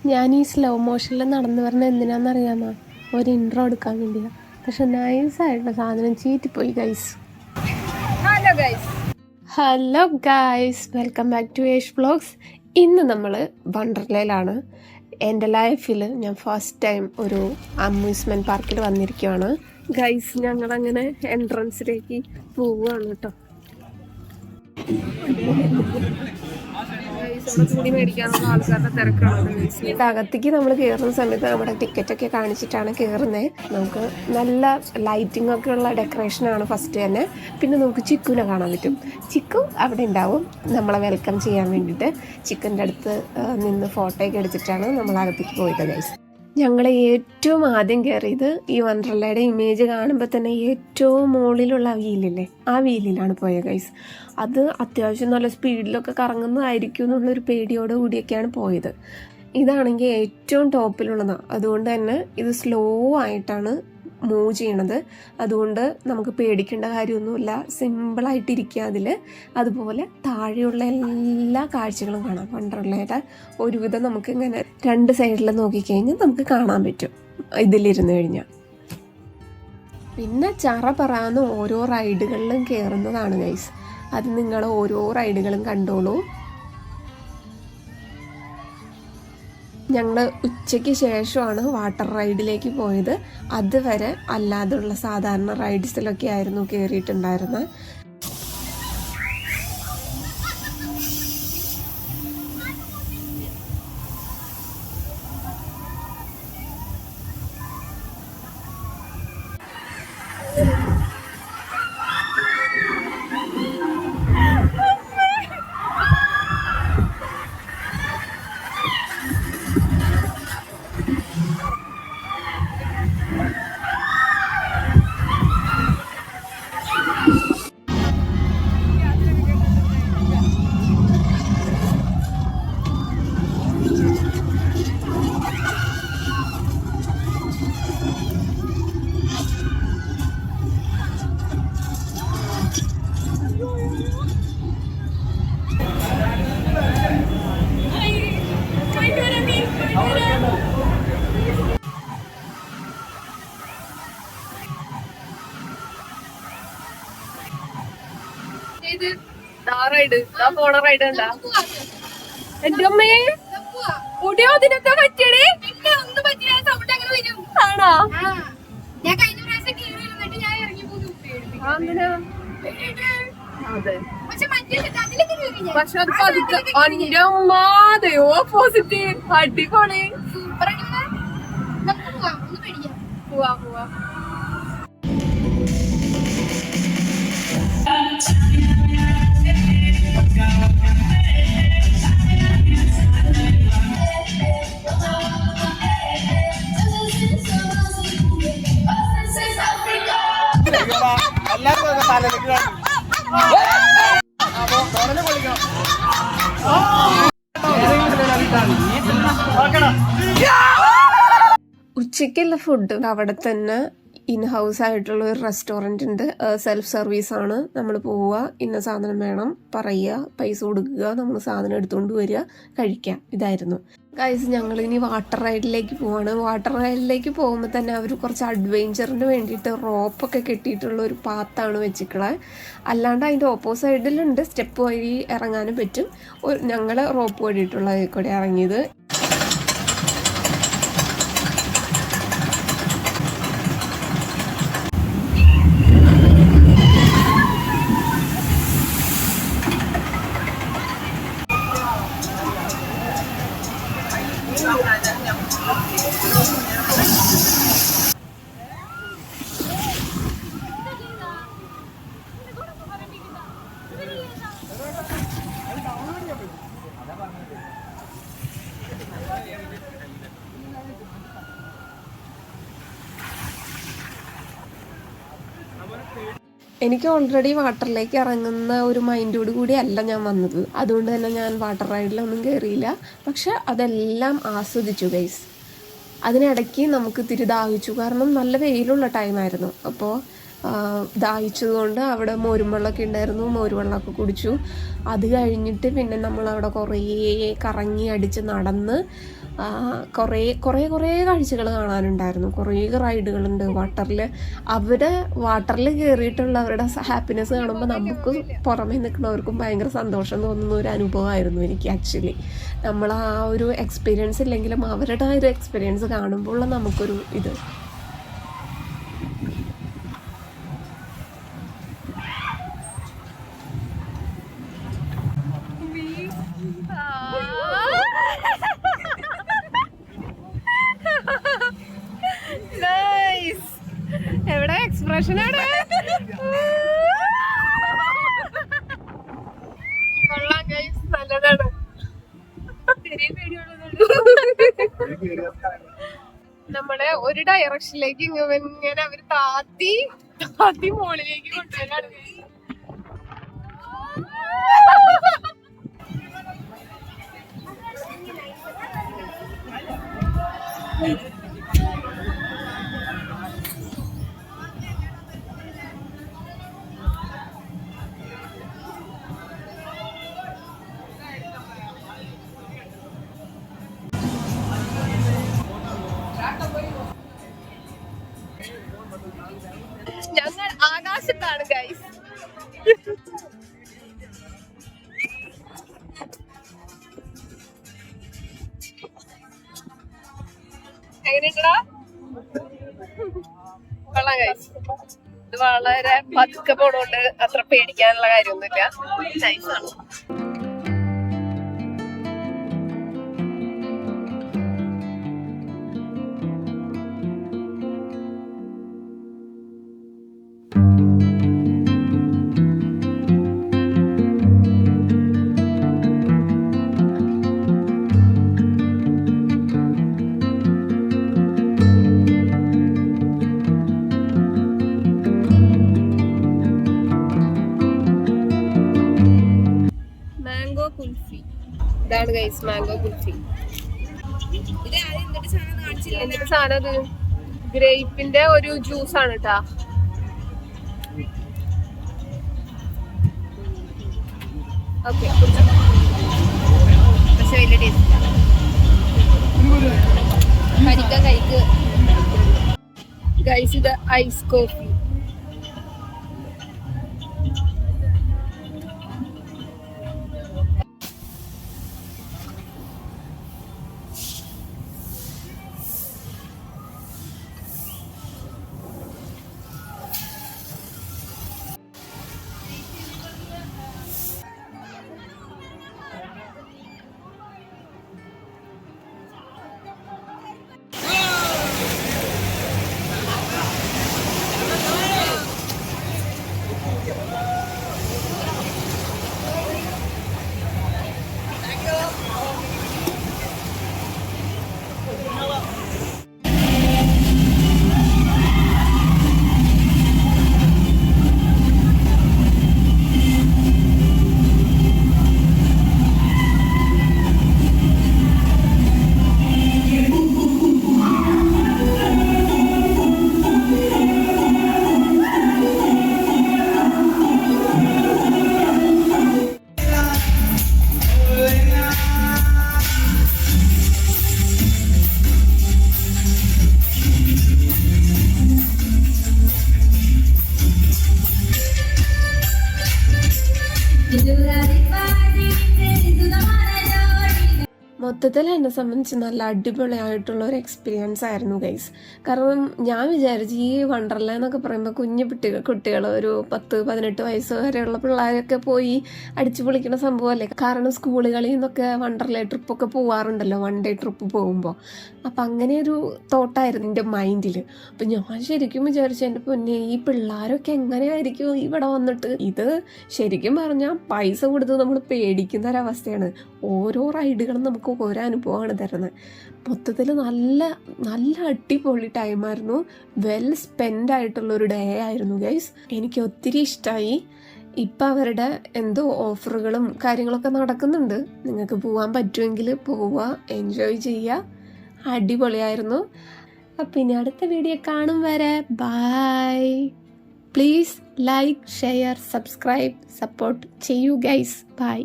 ഞാൻ ഈ സ്ലോ മോഷനിൽ നടന്നു പറഞ്ഞ എന്തിനാണെന്നറിയാമോ? ഒരു ഇൻട്രോ എടുക്കാൻ വേണ്ടിയാണ്. പക്ഷെ നൈസായിട്ടുള്ള സാധനം ചീറ്റിപ്പോയി guys. Hello guys, welcome back to Yesh vlogs. ഇന്ന് നമ്മൾ വണ്ടർലയിലാണ്. എൻ്റെ ലൈഫിൽ ഞാൻ ഫസ്റ്റ് ടൈം ഒരു അമ്യൂസ്മെൻറ്റ് പാർക്കിൽ വന്നിരിക്കുകയാണ് ഗൈസ്. ഞങ്ങളങ്ങനെ എൻട്രൻസിലേക്ക് പോവുകയാണ് കേട്ടോ. തുണി മേടിക്കാനുള്ള ആൾക്കാരുടെ തിരക്കാണ്. അകത്തേക്ക് നമ്മൾ കയറുന്ന സമയത്ത് നമ്മുടെ ടിക്കറ്റൊക്കെ കാണിച്ചിട്ടാണ് കയറുന്നത്. നമുക്ക് നല്ല ലൈറ്റിംഗ് ഒക്കെ ഉള്ള ഡെക്കറേഷനാണ് ഫസ്റ്റ് തന്നെ. പിന്നെ നമുക്ക് ചിക്കുനെ കാണാൻ പറ്റും. ചിക്കു അവിടെ ഉണ്ടാവും നമ്മളെ വെൽക്കം ചെയ്യാൻ വേണ്ടിയിട്ട്. ചിക്കൻ്റെ അടുത്ത് നിന്ന് ഫോട്ടോയൊക്കെ എടുത്തിട്ടാണ് നമ്മൾ അകത്തേക്ക് പോയത് ഗൈസ്. ഞങ്ങൾ ഏറ്റവും ആദ്യം കയറിയത് ഈ വണ്ടർലയുടെ ഇമേജ് കാണുമ്പോൾ തന്നെ ഏറ്റവും മുകളിലുള്ള വീലില്ലേ, ആ വീലിലാണ് പോയത് ഗൈസ്. അത് അത്യാവശ്യം നല്ല സ്പീഡിലൊക്കെ കറങ്ങുന്നതായിരിക്കും എന്നുള്ളൊരു പേടിയോട് കൂടിയൊക്കെയാണ് പോയത്. ഇതാണെങ്കിൽ ഏറ്റവും ടോപ്പിലുള്ളതാണ്. അതുകൊണ്ട് തന്നെ ഇത് സ്ലോ ആയിട്ടാണ് മൂവ് ചെയ്യണത്. അതുകൊണ്ട് നമുക്ക് പേടിക്കേണ്ട കാര്യമൊന്നുമില്ല, സിമ്പിളായിട്ടിരിക്കുക അതിൽ. അതുപോലെ താഴെയുള്ള എല്ലാ കാഴ്ചകളും കാണാം. വണ്ടർലയുടെ ഒരുവിധം നമുക്ക് ഇങ്ങനെ രണ്ട് സൈഡിൽ നോക്കിക്കഴിഞ്ഞാൽ നമുക്ക് കാണാൻ പറ്റും ഇതിലിരുന്ന് കഴിഞ്ഞാൽ. പിന്നെ ചറ പറയാവുന്ന ഓരോ റൈഡുകളിലും കയറുന്നതാണ് ഗൈസ്. അത് നിങ്ങൾ ഓരോ റൈഡുകളും കണ്ടോളൂ. ഞങ്ങൾ ഉച്ചയ്ക്ക് ശേഷമാണ് വാട്ടർ റൈഡിലേക്ക് പോയത്. അതുവരെ അല്ലാതുള്ള സാധാരണ റൈഡ്സിലൊക്കെ ആയിരുന്നു കയറിയിട്ടുണ്ടായിരുന്നത്. എന്റെ അമ്മയെ ഓടിയോ അതിനൊക്കെ പറ്റിയടേ. ആണോ? പക്ഷെ അത് പതുക്കെ അന്റെ അമ്മ ഓപ്പോസിറ്റ് അടിപൊളി. പോവാ പോവാ. ഉച്ചയ്ക്കുള്ള ഫുഡ് അവിടെ തന്നെ ഇൻ ഹൗസ് ആയിട്ടുള്ള ഒരു റെസ്റ്റോറൻറ്റ് ഉണ്ട്. സെൽഫ് സർവീസാണ്. നമ്മൾ പോവുക, ഇന്ന സാധനം വേണം പറയുക, പൈസ കൊടുക്കുക, നമ്മൾ സാധനം എടുത്തുകൊണ്ട് വരിക, കഴിക്കുക. ഇതായിരുന്നു ഗൈസ്. ഞങ്ങളിനി വാട്ടർ റൈഡിലേക്ക് പോവാണ്. വാട്ടർ റൈഡിലേക്ക് പോകുമ്പോൾ തന്നെ അവർ കുറച്ച് അഡ്വെഞ്ചറിന് വേണ്ടിയിട്ട് റോപ്പൊക്കെ കെട്ടിയിട്ടുള്ള ഒരു പാത്താണ് വെച്ചിട്ടുള്ളത്. അല്ലാണ്ട് അതിൻ്റെ ഓപ്പോസിറ്റ് സൈഡിലുണ്ട് സ്റ്റെപ്പ് വഴി ഇറങ്ങാനും പറ്റും. ഞങ്ങൾ റോപ്പ് വഴിയിട്ടുള്ള കൂടെ ഇറങ്ങിയത്. എനിക്ക് ഓൾറെഡി വാട്ടറിലേക്ക് ഇറങ്ങുന്ന ഒരു മൈൻഡോട് കൂടി അല്ല ഞാൻ വന്നത്. അതുകൊണ്ട് തന്നെ ഞാൻ വാട്ടർ റൈഡിലൊന്നും കയറിയില്ല. പക്ഷെ അതെല്ലാം ആസ്വദിച്ചു ഗൈസ്. അതിനിടയ്ക്ക് നമുക്ക് ഇത്തിരി ദാഹിച്ചു, കാരണം നല്ല വെയിലുള്ള ടൈമായിരുന്നു. അപ്പോൾ ദാഹിച്ചതുകൊണ്ട് അവിടെ മോരും വെള്ളമൊക്കെ ഉണ്ടായിരുന്നു, മോരുവെള്ളമൊക്കെ കുടിച്ചു. അത് കഴിഞ്ഞിട്ട് പിന്നെ നമ്മളവിടെ കുറേ കറങ്ങി അടിച്ച് നടന്ന് കുറേ കാഴ്ചകൾ കാണാനുണ്ടായിരുന്നു. കുറേ റൈഡുകളുണ്ട് വാട്ടറിൽ. വാട്ടറിൽ കയറിയിട്ടുള്ള അവരുടെ ഹാപ്പിനെസ് കാണുമ്പോൾ നമുക്ക് പുറമേ നിൽക്കുന്നവർക്കും ഭയങ്കര സന്തോഷം തോന്നുന്ന ഒരു അനുഭവമായിരുന്നു എനിക്ക്. ആക്ച്വലി നമ്മൾ ആ ഒരു എക്സ്പീരിയൻസ് ഇല്ലെങ്കിലും അവരുടെ ആ ഒരു എക്സ്പീരിയൻസ് കാണുമ്പോൾ നമുക്കൊരു ഇത്. എവിടെ എക്സ്പ്രഷൻ നല്ലതാണ്. നമ്മളെ ഒരു ഡയറക്ഷനിലേക്ക് ഇങ്ങനെ അവര് താത്തി മുകളിലേക്ക് കൊണ്ടുവരാണ്. ഞങ്ങൾ ആകാശത്താണ് ഗൈസ്. എങ്ങനെയുണ്ടടാ? കൊള്ളാം ഗൈസ്. ഇത് വളരെ പതുക്കെ പോണോണ്ട് അത്ര പേടിക്കാനുള്ള കാര്യമൊന്നുമില്ല. നൈസാണ്. ഇതാണ് ഗൈസ് മാംഗോ കുൽഫി. എന്നിട്ട് സാധനം അത് ഗ്രേപ്പിന്റെ ഒരു ജ്യൂസാണ് കേട്ടാ. ഓക്കെ, പക്ഷെ വലിയ ടേസ്റ്റ് കഴിക്ക് ഗൈസ്. ഇത് ഐസ് കോഫി. മൊത്തത്തിൽ എന്നെ സംബന്ധിച്ച് നല്ല അടിപൊളിയായിട്ടുള്ള ഒരു എക്സ്പീരിയൻസ് ആയിരുന്നു ഗൈസ്. കാരണം ഞാൻ വിചാരിച്ചു ഈ വണ്ടർലാ എന്നൊക്കെ പറയുമ്പോൾ കുഞ്ഞു കുട്ടികൾ ഒരു 10-18 വയസ്സ് വരെയുള്ള പിള്ളേരൊക്കെ പോയി അടിച്ചു പൊളിക്കുന്ന സംഭവമല്ലേ. കാരണം സ്കൂളുകളിൽ നിന്നൊക്കെ വണ്ടർലാ ട്രിപ്പൊക്കെ പോവാറുണ്ടല്ലോ, 1 ഡേ ട്രിപ്പ് പോകുമ്പോൾ. അപ്പം അങ്ങനെ ഒരു തോട്ടായിരുന്നു എൻ്റെ മൈൻഡിൽ. അപ്പം ഞാൻ ശരിക്കും വിചാരിച്ചു എൻ്റെ പൊന്നെ ഈ പിള്ളേരൊക്കെ എങ്ങനെയായിരിക്കും ഇവിടെ വന്നിട്ട്. ഇത് ശരിക്കും പറഞ്ഞാൽ പൈസ കൊടുത്ത് നമ്മൾ പേടിക്കുന്ന ഒരവസ്ഥയാണ്. ഓരോ റൈഡുകളും നമുക്ക് ഓരോ അനുഭവമാണ് തരുന്നത്. മൊത്തത്തിൽ നല്ല നല്ല അടിപൊളി ടൈമായിരുന്നു. വെൽ സ്പെൻഡ് ആയിട്ടുള്ളൊരു ഡേ ആയിരുന്നു ഗൈസ്. എനിക്ക് ഒത്തിരി ഇഷ്ടമായി. ഇപ്പം അവരുടെ എന്തോ ഓഫറുകളും കാര്യങ്ങളൊക്കെ നടക്കുന്നുണ്ട്. നിങ്ങൾക്ക് പോകാൻ പറ്റുമെങ്കിൽ പോവുക, എൻജോയ് ചെയ്യുക. അടിപൊളിയായിരുന്നു. അപ്പം ഇനി അടുത്ത വീഡിയോ കാണും വരെ bye. Please like, share, subscribe, support ചെയ്യൂ ഗൈസ്. ബൈ.